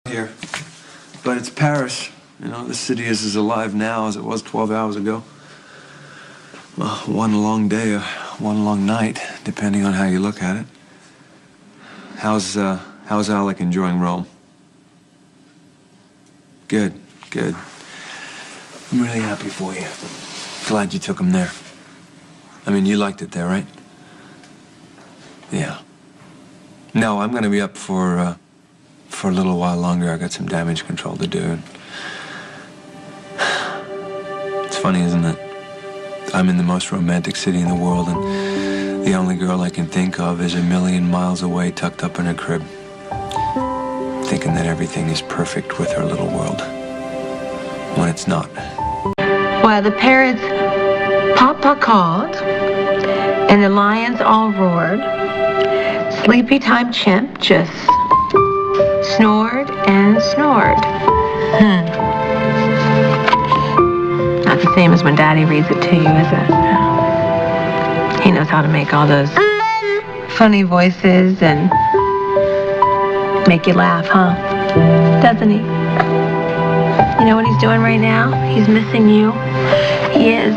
here. But it's Paris. You know, the city is as alive now as it was 12 hours ago. Well, one long day or one long night, depending on how you look at it. How's Alec enjoying Rome? Good, good. I'm really happy for you. Glad you took him there. I mean, you liked it there, right? Yeah. No, I'm gonna be up for a little while longer. I got some damage control to do. It's funny, isn't it? I'm in the most romantic city in the world, and the only girl I can think of is a million miles away, tucked up in her crib, thinking that everything is perfect with her little world, when it's not. While the parrots Papa called, and the lions all roared, Sleepy Time Chimp just snored and snored. Not the same as when Daddy reads it to you, is it? He knows how to make all those funny voices and make you laugh, huh? Doesn't he? You know what he's doing right now? He's missing you. He is.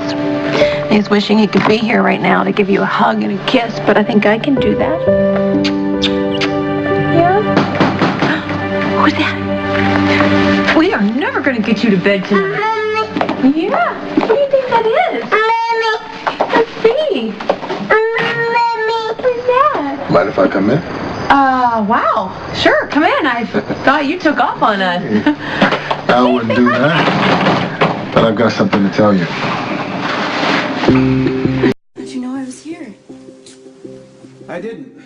He's wishing he could be here right now to give you a hug and a kiss, but I think I can do that. Yeah? Who's that? We are never going to get you to bed tonight. Yeah? What do you think that is? Let's see. Who's that? Mind if I come in? Wow. Sure, come in. I thought you took off on us. I wouldn't do that. But I've got something to tell you. Did you know I was here? I didn't.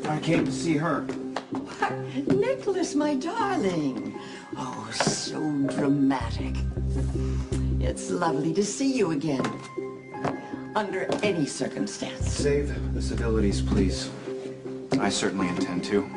I came to see her. What? Nicholas, my darling. Oh, so dramatic. It's lovely to see you again. Under any circumstance. Save the civilities, please. I certainly intend to.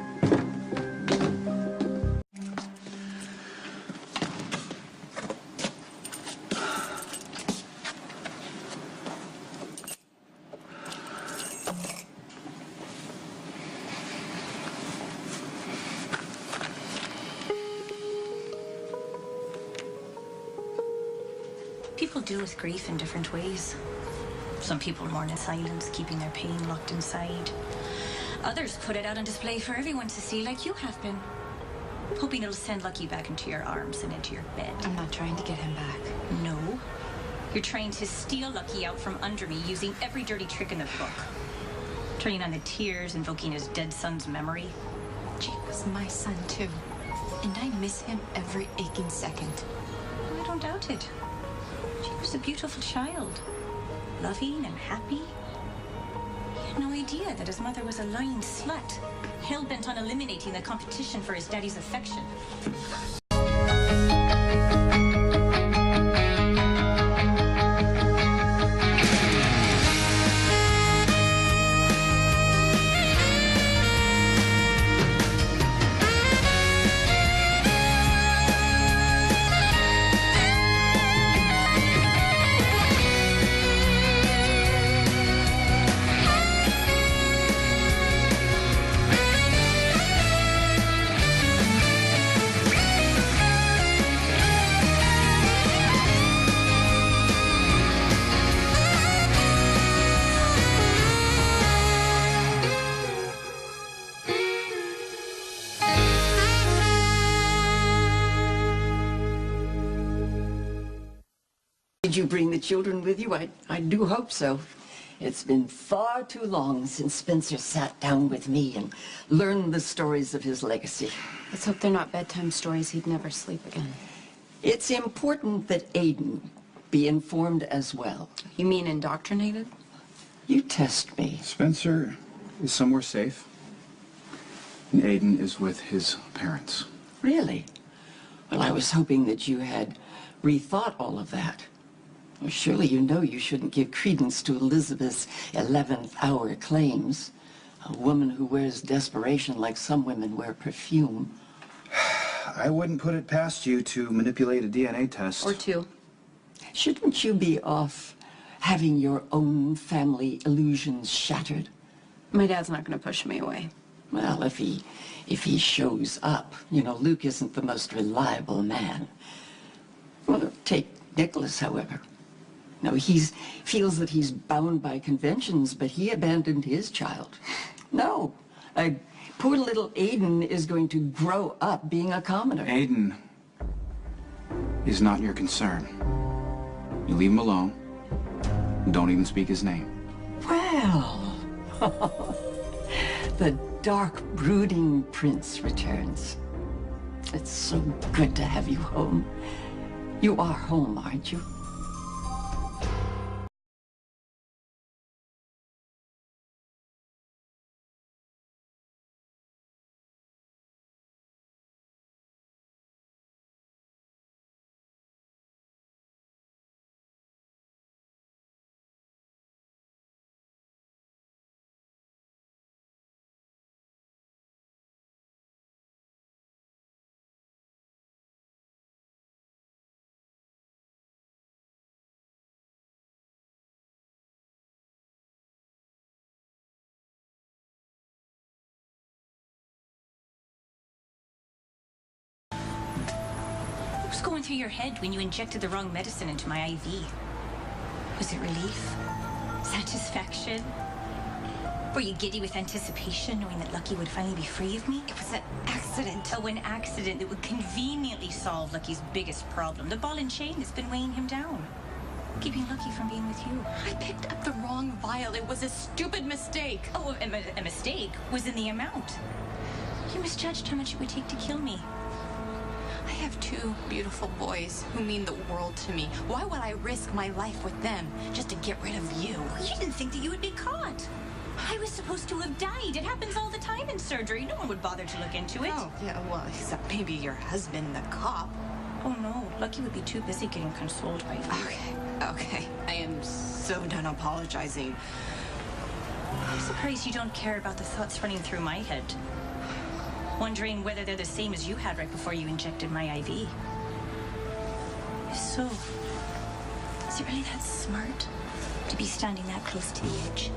People deal with grief in different ways. Some people mourn in silence, keeping their pain locked inside. Others put it out on display for everyone to see, like you have been. Hoping it'll send Lucky back into your arms and into your bed. I'm not trying to get him back. No. You're trying to steal Lucky out from under me using every dirty trick in the book. Turning on the tears, invoking his dead son's memory. Jake was my son, too. And I miss him every aching second. I don't doubt it. Jake was a beautiful child. Loving and happy. He had no idea that his mother was a lying slut, hell-bent on eliminating the competition for his daddy's affection. Did you bring the children with you? I do hope so. It's been far too long since Spencer sat down with me and learned the stories of his legacy. Let's hope they're not bedtime stories he'd never sleep again. It's important that Aiden be informed as well. You mean indoctrinated? You test me. Spencer is somewhere safe. And Aiden is with his parents. Really? Well, I was hoping that you had rethought all of that. Well, surely you know you shouldn't give credence to Elizabeth's 11th hour claims. A woman who wears desperation like some women wear perfume. I wouldn't put it past you to manipulate a DNA test. Or two. Shouldn't you be off having your own family illusions shattered? My dad's not going to push me away. Well, if he shows up, you know, Luke isn't the most reliable man. Well, take Nicholas, however. No, he feels that he's bound by conventions, but he abandoned his child. No, poor little Aiden is going to grow up being a commoner. Aiden is not your concern. You leave him alone. Don't even speak his name. Well, the dark, brooding prince returns. It's so good to have you home. You are home, aren't you? What was going through your head when you injected the wrong medicine into my IV? Was it relief? Satisfaction? Were you giddy with anticipation, knowing that Lucky would finally be free of me? It was an accident. Oh, an accident that would conveniently solve Lucky's biggest problem. The ball and chain has been weighing him down, keeping Lucky from being with you. I picked up the wrong vial. It was a stupid mistake. Oh, a mistake was in the amount. You misjudged how much it would take to kill me. I have two beautiful boys who mean the world to me. Why would I risk my life with them just to get rid of you? You didn't think that you would be caught. I was supposed to have died. It happens all the time in surgery. No one would bother to look into it. Oh, yeah, well, except maybe your husband, the cop. Oh, no. Lucky would be too busy getting consoled by you. Okay. I am so done apologizing. I'm surprised you don't care about the thoughts running through my head. Wondering whether they're the same as you had right before you injected my IV. If so, is it really that smart to be standing that close to the edge?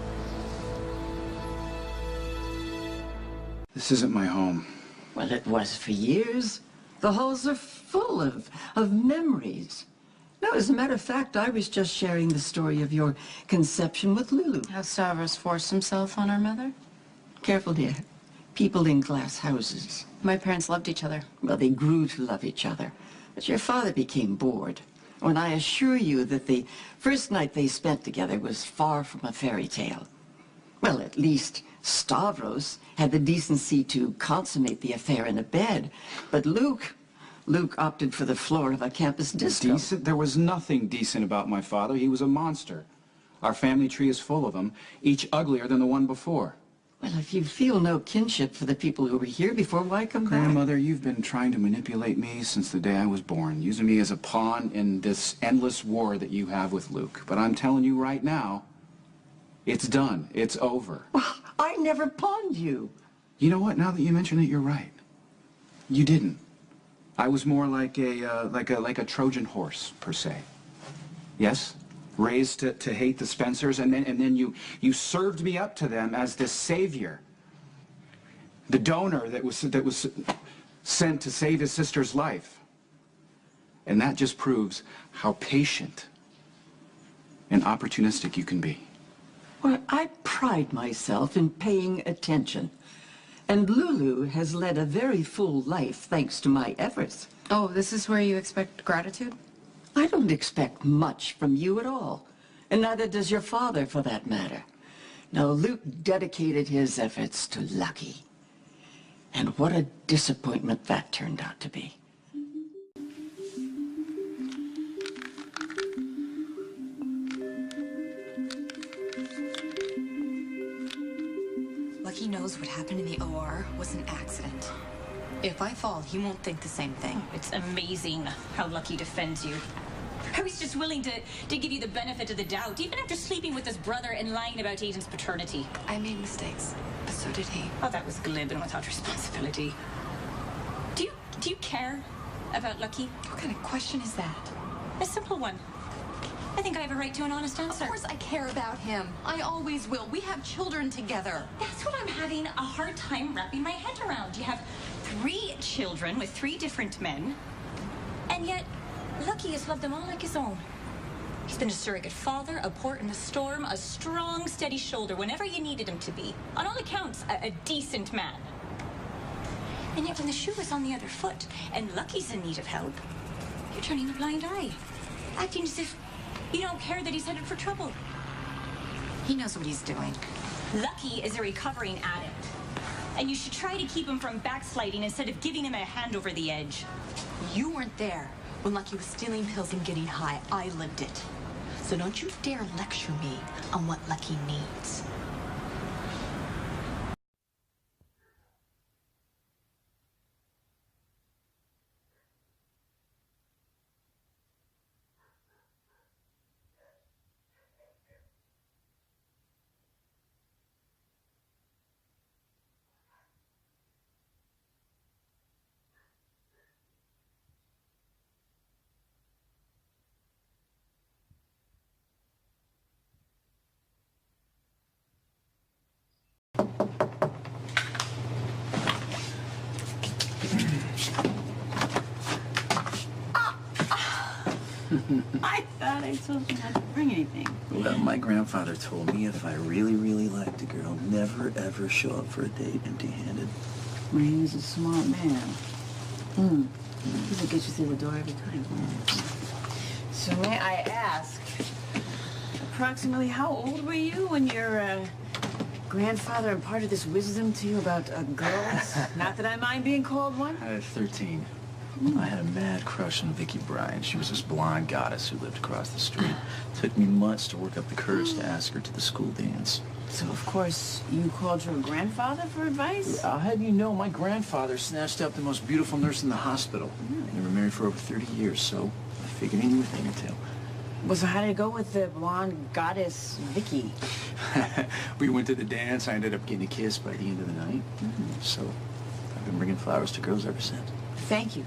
This isn't my home. Well, it was for years. The halls are full of memories. No, as a matter of fact, I was just sharing the story of your conception with Lulu. How Stavros forced himself on our mother? Careful, dear. People in glass houses. My parents loved each other. Well, they grew to love each other. But your father became bored. When I assure you that the first night they spent together was far from a fairy tale. Well, at least Stavros had the decency to consummate the affair in a bed. But Luke opted for the floor of a campus disco. Decent? There was nothing decent about my father. He was a monster. Our family tree is full of them, each uglier than the one before. Well, if you feel no kinship for the people who were here before, why come back? Grandmother, you've been trying to manipulate me since the day I was born, using me as a pawn in this endless war that you have with Luke. But I'm telling you right now, it's done. It's over. Well, I never pawned you. You know what? Now that you mention it, you're right. You didn't. I was more like a Trojan horse, per se. Yes? Raised to hate the Spencers, and then you served me up to them as this savior, the donor that was sent to save his sister's life. And that just proves how patient and opportunistic you can be. Well, I pride myself in paying attention. And Lulu has led a very full life thanks to my efforts. Oh, this is where you expect gratitude? I don't expect much from you at all. And neither does your father, for that matter. Now, Luke dedicated his efforts to Lucky. And what a disappointment that turned out to be. Lucky knows what happened in the OR was an accident. If I fall, he won't think the same thing. It's amazing how Lucky defends you. I was just willing to give you the benefit of the doubt, even after sleeping with his brother and lying about Aiden's paternity. I made mistakes, but so did he. Oh, that was glib and without responsibility. Do you care about Lucky? What kind of question is that? A simple one. I think I have a right to an honest answer. Of course I care about him. I always will. We have children together. That's what I'm having a hard time wrapping my head around. You have 3 children with 3 different men, and yet Lucky has loved them all like his own. He's been a surrogate father, a port in a storm, a strong, steady shoulder whenever you needed him to be. On all accounts, a decent man. And yet when the shoe is on the other foot and Lucky's in need of help, you're turning a blind eye, acting as if you don't care that he's headed for trouble. He knows what he's doing. Lucky is a recovering addict, and you should try to keep him from backsliding instead of giving him a hand over the edge. You weren't there when Lucky was stealing pills and getting high. I lived it. So don't you dare lecture me on what Lucky needs. I thought I told you not to bring anything. Well, my grandfather told me if I really, really liked a girl, never, ever show up for a date empty-handed. Well, he was a smart man. He would get you through the door every time. So may I ask, approximately how old were you when your grandfather imparted this wisdom to you about girls? Not that I mind being called one. I was 13. I had a mad crush on Vicky Bryan. She was this blonde goddess who lived across the street. Took me months to work up the courage to ask her to the school dance. So, of course, you called your grandfather for advice? I'll have you know, my grandfather snatched up the most beautiful nurse in the hospital. They were married for over 30 years, so I figured he knew a thing or two. Well, so how did it go with the blonde goddess, Vicky? We went to the dance. I ended up getting a kiss by the end of the night. So I've been bringing flowers to girls ever since. Thank you.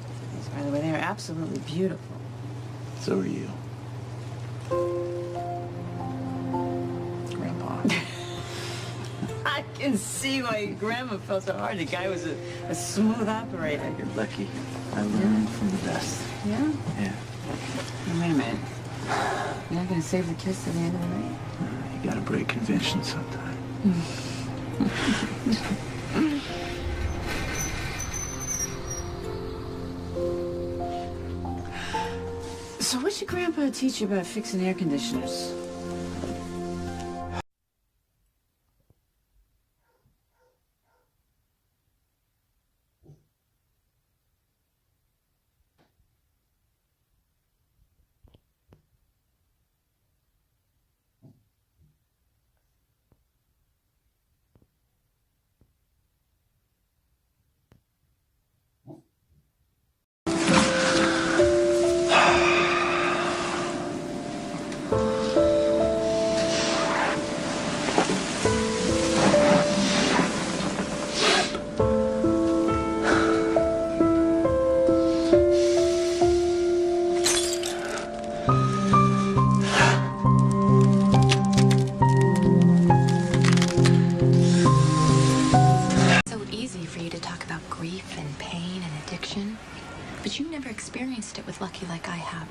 By the way, they are absolutely beautiful. So are you. Grandpa. I can see why your grandma felt so hard. The guy was a smooth operator. You're lucky. I learned from the best. Yeah? Yeah. Now, wait a minute. You're not going to save the kiss to the end of the night? You gotta break convention sometime. So what'd your grandpa teach you about fixing air conditioners? Lucky like I have.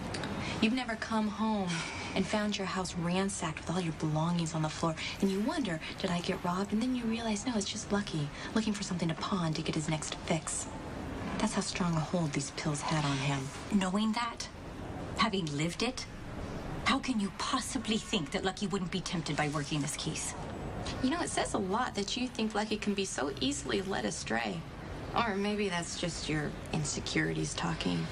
You've never come home and found your house ransacked with all your belongings on the floor, and you wonder, did I get robbed? And then you realize, no, it's just Lucky, looking for something to pawn to get his next fix. That's how strong a hold these pills had on him. Knowing that, having lived it, how can you possibly think that Lucky wouldn't be tempted by working this case? You know, it says a lot that you think Lucky can be so easily led astray. Or maybe that's just your insecurities talking.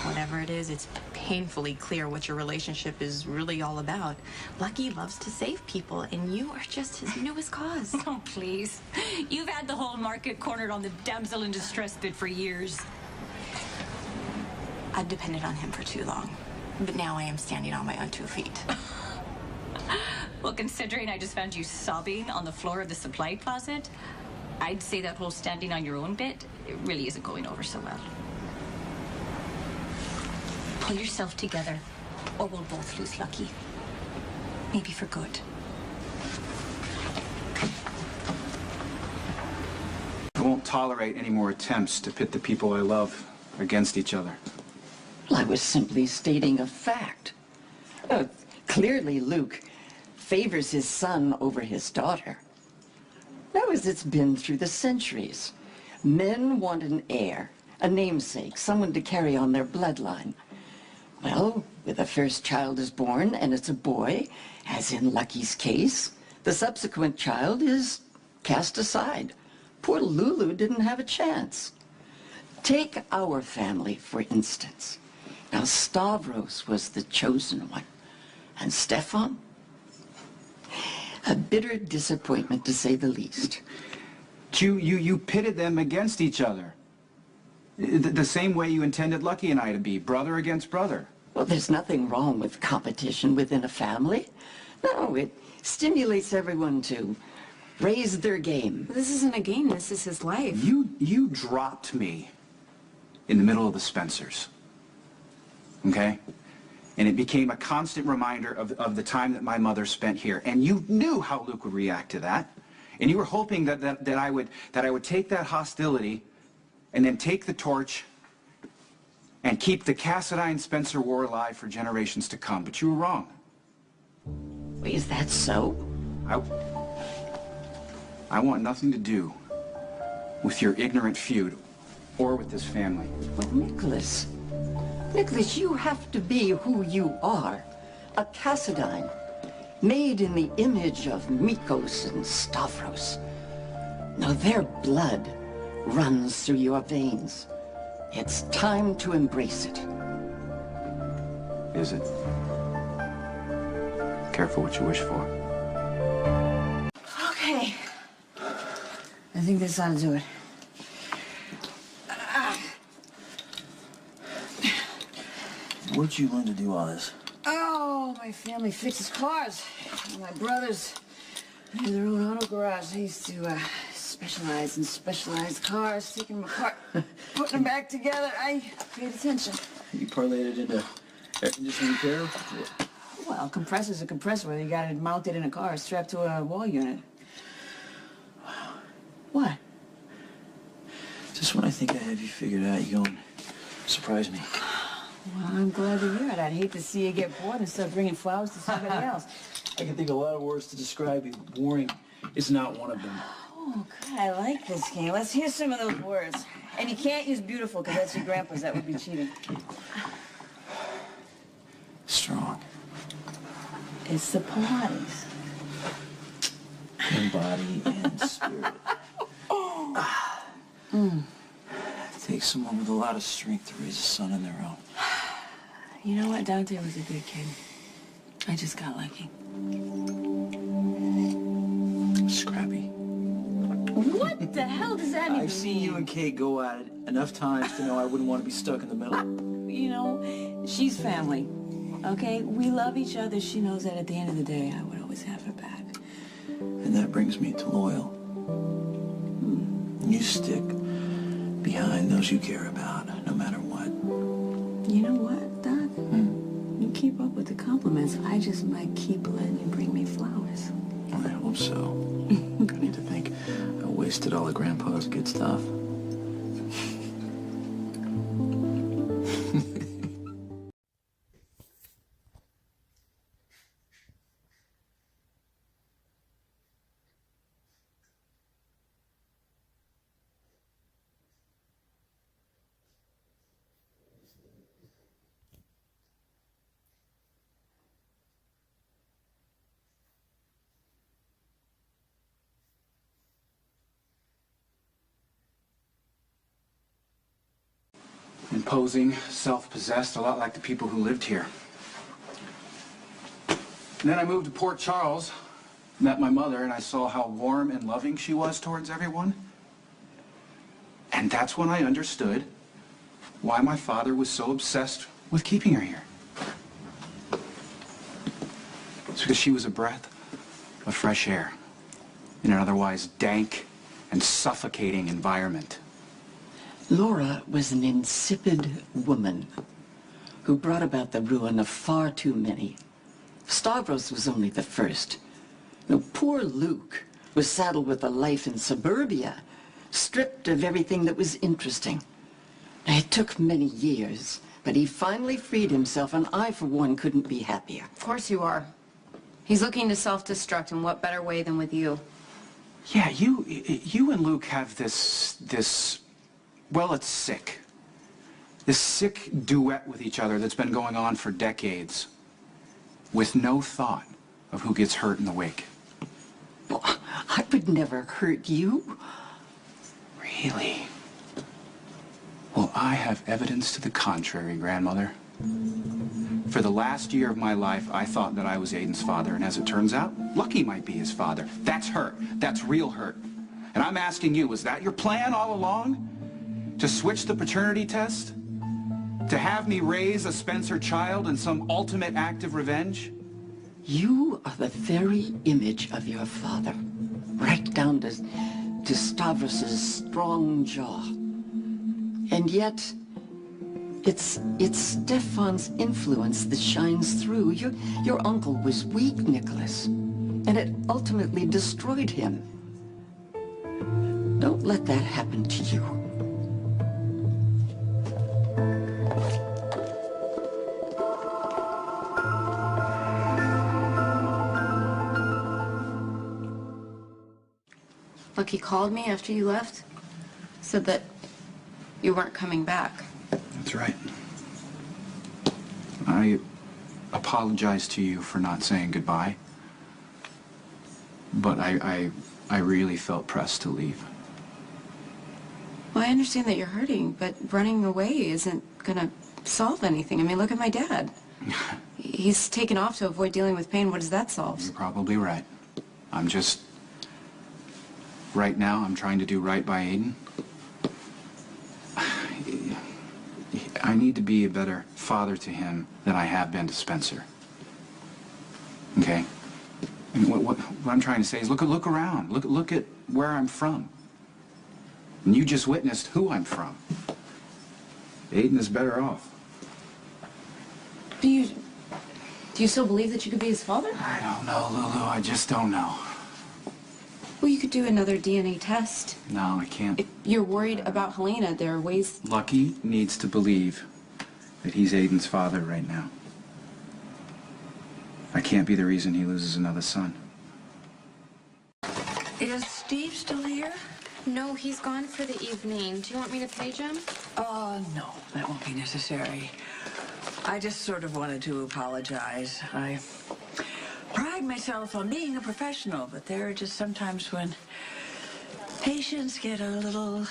Whatever it is, it's painfully clear what your relationship is really all about. Lucky loves to save people, and you are just his newest cause. Oh, please. You've had the whole market cornered on the damsel in distress bit for years. I've depended on him for too long, but now I am standing on my own 2 feet. Well, considering I just found you sobbing on the floor of the supply closet, I'd say that whole standing on your own bit, it really isn't going over so well. Pull yourself together. Or we'll both lose Lucky. Maybe for good. I won't tolerate any more attempts to pit the people I love against each other. Well, I was simply stating a fact. Clearly, Luke favors his son over his daughter. Now, as it's been through the centuries, men want an heir, a namesake, someone to carry on their bloodline. Well, when the first child is born and it's a boy, as in Lucky's case, the subsequent child is cast aside. Poor Lulu didn't have a chance. Take our family, for instance. Now, Stavros was the chosen one. And Stefan? A bitter disappointment, to say the least. You pitted them against each other. The same way you intended Lucky and I to be, brother against brother. Well, there's nothing wrong with competition within a family. No, it stimulates everyone to raise their game. This isn't a game, this is his life. You dropped me in the middle of the Spencers. Okay? And it became a constant reminder of the time that my mother spent here. And you knew how Luke would react to that. And you were hoping that I would take that hostility and then take the torch and keep the Cassadine-Spencer war alive for generations to come. But you were wrong. Wait, is that so? I want nothing to do with your ignorant feud or with this family. Well, Nicholas, you have to be who you are. A Cassadine, made in the image of Mikos and Stavros. Now their blood runs through your veins. It's time to embrace it. Is it? Careful what you wish for. Okay. I think this ought to do it. Where'd you learn to do all this? Oh, my family fixes cars. My brothers have their own auto garage. They used to specialize in specialized cars, taking them apart, putting them back together. I paid attention. You parlayed it into air conditioning repair? Well, a compressor's a compressor, whether you got it mounted in a car or strapped to a wall unit. What? Just when I think I have you figured out, you go and surprise me. Well, I'm glad to hear it. I'd hate to see you get bored and start bringing flowers to somebody else. I can think of a lot of words to describe you. Boring is not one of them. Oh, God, I like this game. Let's hear some of those words. And you can't use beautiful, because that's your grandpa's. That would be cheating. Strong. It's the Pilates. In body and spirit. It takes someone with a lot of strength to raise a son on their own. You know what? Dante was a good kid. I just got lucky. Scrappy. What the hell does that even I've seen you and Kate go at it enough times to know I wouldn't want to be stuck in the middle. You know, she's family. Okay? We love each other. She knows that at the end of the day, I would always have her back. And that brings me to loyal. You stick behind those you care about, no matter what. You know what, Doc? You keep up with the compliments. I just might keep letting you bring me flowers. I hope so. I need to think I wasted all of Grandpa's good stuff. Imposing, self-possessed, a lot like the people who lived here. And then I moved to Port Charles, met my mother, and I saw how warm and loving she was towards everyone. And that's when I understood why my father was so obsessed with keeping her here. It's because she was a breath of fresh air in an otherwise dank and suffocating environment. Laura was an insipid woman who brought about the ruin of far too many. Stavros was only the first. Now, poor Luke was saddled with a life in suburbia, stripped of everything that was interesting. It took many years, but he finally freed himself, and I, for one, couldn't be happier. Of course you are. He's looking to self-destruct, and what better way than with you? Yeah, you and Luke have this, well, it's sick. This sick duet with each other that's been going on for decades, with no thought of who gets hurt in the wake. Well, I would never hurt you. Really? Well, I have evidence to the contrary, Grandmother. For the last year of my life, I thought that I was Aiden's father, and as it turns out, Lucky might be his father. That's hurt. That's real hurt. And I'm asking you, was that your plan all along? To switch the paternity test? To have me raise a Spencer child in some ultimate act of revenge? You are the very image of your father, right down to Stavros's strong jaw. And yet, it's Stefan's influence that shines through. Your uncle was weak, Nicholas, and it ultimately destroyed him. Don't let that happen to you. Lucky called me after you left. Said that you weren't coming back. That's right. I apologize to you for not saying goodbye, but I really felt pressed to leave. Well, I understand that you're hurting, but running away isn't gonna solve anything. I mean, look at my dad. He's taken off to avoid dealing with pain. What does that solve? You're probably right. I'm just... Right now, I'm trying to do right by Aiden. I need to be a better father to him than I have been to Spencer. Okay? And what I'm trying to say is look around. Look at where I'm from. And you just witnessed who I'm from. Aiden is better off. Do you still believe that you could be his father? I don't know, Lulu. I just don't know. Well, you could do another DNA test. No, I can't. If you're worried about Helena, there are ways... Lucky needs to believe that he's Aiden's father right now. I can't be the reason he loses another son. Is Steve still here? No, he's gone for the evening. Do you want me to page him? No, that won't be necessary. I just sort of wanted to apologize. I pride myself on being a professional, but there are just sometimes when patients get a little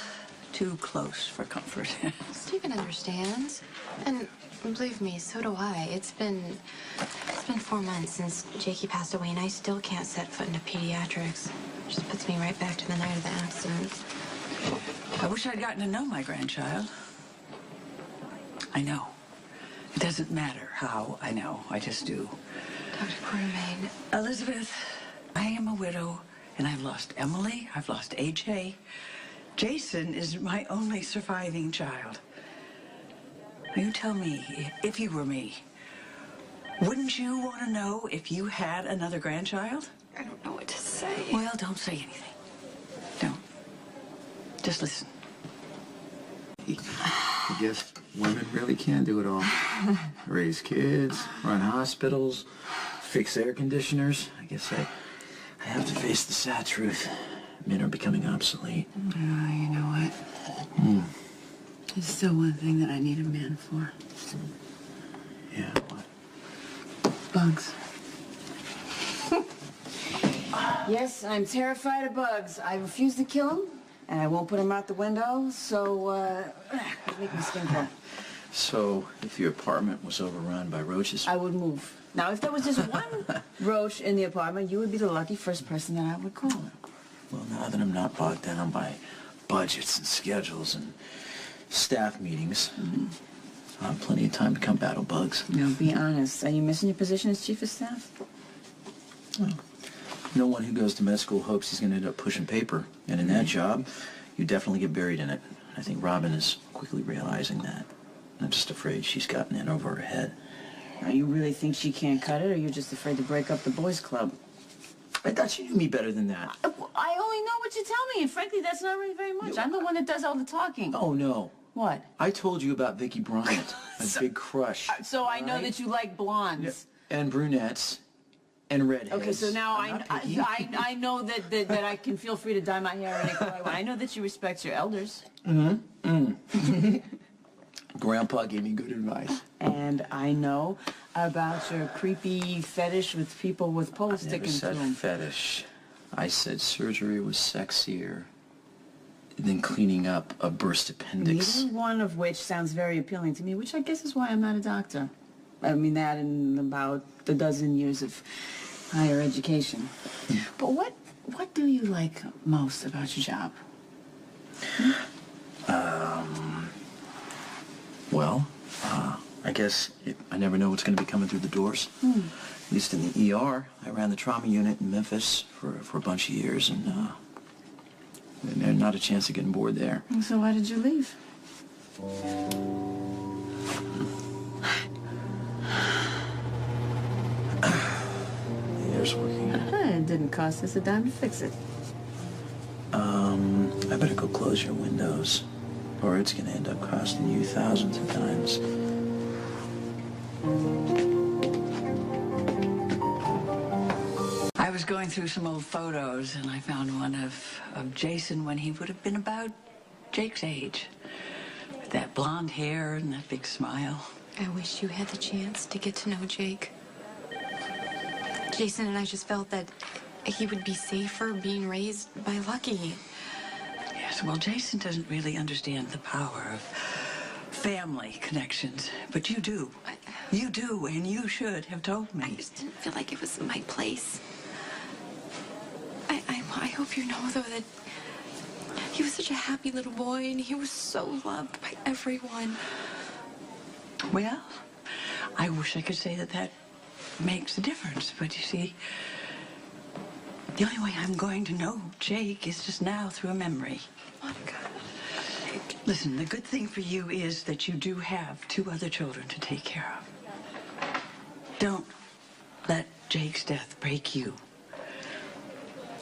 too close for comfort. Stephen understands. And believe me, so do I. It's been 4 months since Jakey passed away, and I still can't set foot into pediatrics. It just puts me right back to the night of the accident. I wish I'd gotten to know my grandchild. I know. It doesn't matter how I know. I just do. Dr. Quartermain. Elizabeth, I am a widow, and I've lost Emily. I've lost AJ. Jason is my only surviving child. Now, you tell me, if you were me, wouldn't you want to know if you had another grandchild? I don't know what to say. Well, don't say anything. Don't. Just listen. I guess women really can do it all. Raise kids, run hospitals, fix air conditioners. I guess I have to face the sad truth. Men are becoming obsolete. Oh, you know what? There's still one thing that I need a man for. Yeah, what? Bugs. Yes, I'm terrified of bugs. I refuse to kill them, and I won't put them out the window, so, make me skin crawl. So, if your apartment was overrun by roaches... I would move. Now, if there was just one roach in the apartment, you would be the lucky first person that I would call. Well, now that I'm not bogged down by budgets and schedules and staff meetings, I'll have plenty of time to come battle bugs. Now, be honest. Are you missing your position as chief of staff? Well, no one who goes to med school hopes he's going to end up pushing paper. And in that job, you definitely get buried in it. I think Robin is quickly realizing that. I'm just afraid she's gotten in over her head. Now, you really think she can't cut it, or you're just afraid to break up the boys' club? I thought you knew me better than that. I only know what you tell me, and frankly, that's not really very much. I'm the one that does all the talking. Oh, no. What? I told you about Vicky Bryant, my big crush. So I know that you like blondes. And brunettes. And redheads. Okay, so now I'm not picky. I know that I can feel free to dye my hair any color I want. I know that you respect your elders. Grandpa gave me good advice. And I know about your creepy fetish with people with poles I never sticking said to them. fetish. I said surgery was sexier than cleaning up a burst appendix. Neither one of which sounds very appealing to me, which I guess is why I'm not a doctor. I mean that in about a dozen years of higher education. But what do you like most about your job? Well, I guess I never know what's going to be coming through the doors. At least in the ER. I ran the trauma unit in Memphis for a bunch of years, and not a chance of getting bored there. So why did you leave? The air's working. It didn't cost us a dime to fix it. I better go close your windows, or it's going to end up costing you thousands of dimes. I was going through some old photos, and I found one of Jason when he would have been about Jake's age. With that blonde hair and that big smile. I wish you had the chance to get to know Jake. Jason and I just felt that he would be safer being raised by Lucky. Yes, well, Jason doesn't really understand the power of family connections, but you do. You do, and you should have told me. I just didn't feel like it was my place. I hope you know, though, that he was such a happy little boy, and he was so loved by everyone. Well, I wish I could say that makes a difference, but you see, the only way I'm going to know Jake is just now through a memory. Monica. Listen, the good thing for you is that you do have 2 other children to take care of. Don't let Jake's death break you.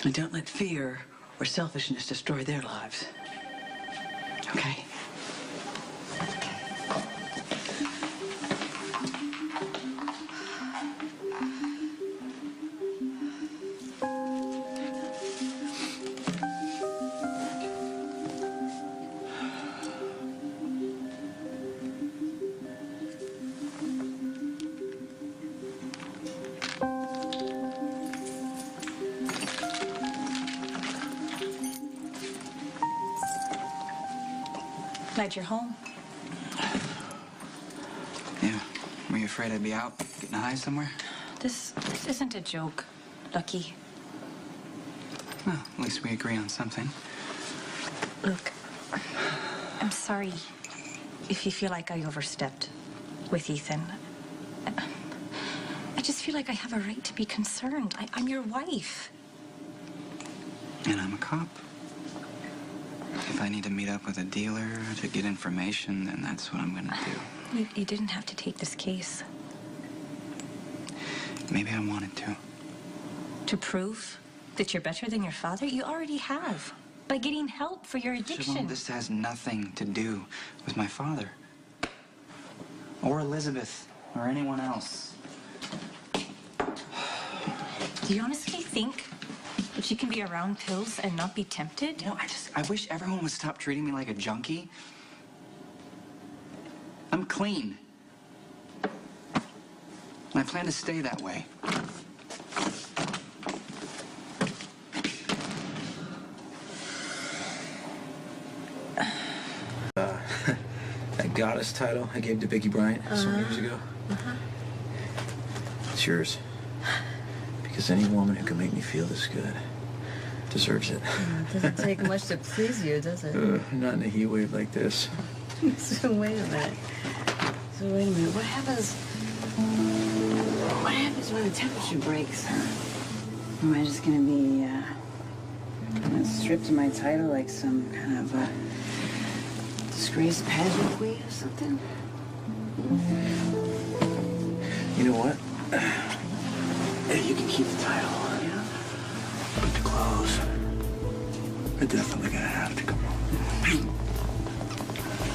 And don't let fear or selfishness destroy their lives. Okay? Glad you're home. Yeah. Were you afraid I'd be out getting high somewhere? This isn't a joke, Lucky. Well, at least we agree on something. Look, I'm sorry if you feel like I overstepped with Ethan. I just feel like I have a right to be concerned. I'm your wife. And I'm a cop. If I need to meet up with a dealer to get information, then that's what I'm gonna do. You didn't have to take this case. Maybe I wanted to. To prove that you're better than your father? You already have. By getting help for your addiction. Siobhan, this has nothing to do with my father. Or Elizabeth. Or anyone else. Do you honestly think that you can be around pills and not be tempted? You know, I wish everyone would stop treating me like a junkie. I'm clean. And I plan to stay that way. That goddess title I gave to Vicky Bryant some years ago. It's yours. Because any woman who can make me feel this good deserves it. It doesn't take much to please you, does it? Not in a heat wave like this. So wait a minute. What happens when the temperature breaks? Am I just gonna be stripped of my title like some kind of a disgraced pageant queen or something? You know what? Yeah, you can keep the title. Yeah. But the clothes are definitely gonna have to come on.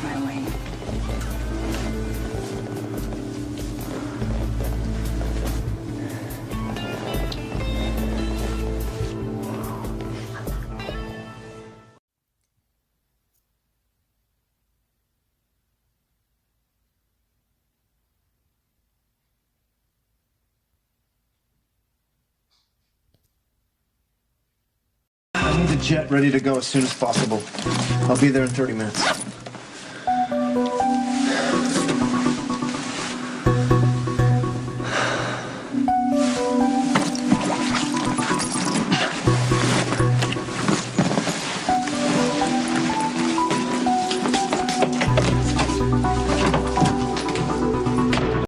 Right away. I need the jet ready to go as soon as possible. I'll be there in 30 minutes.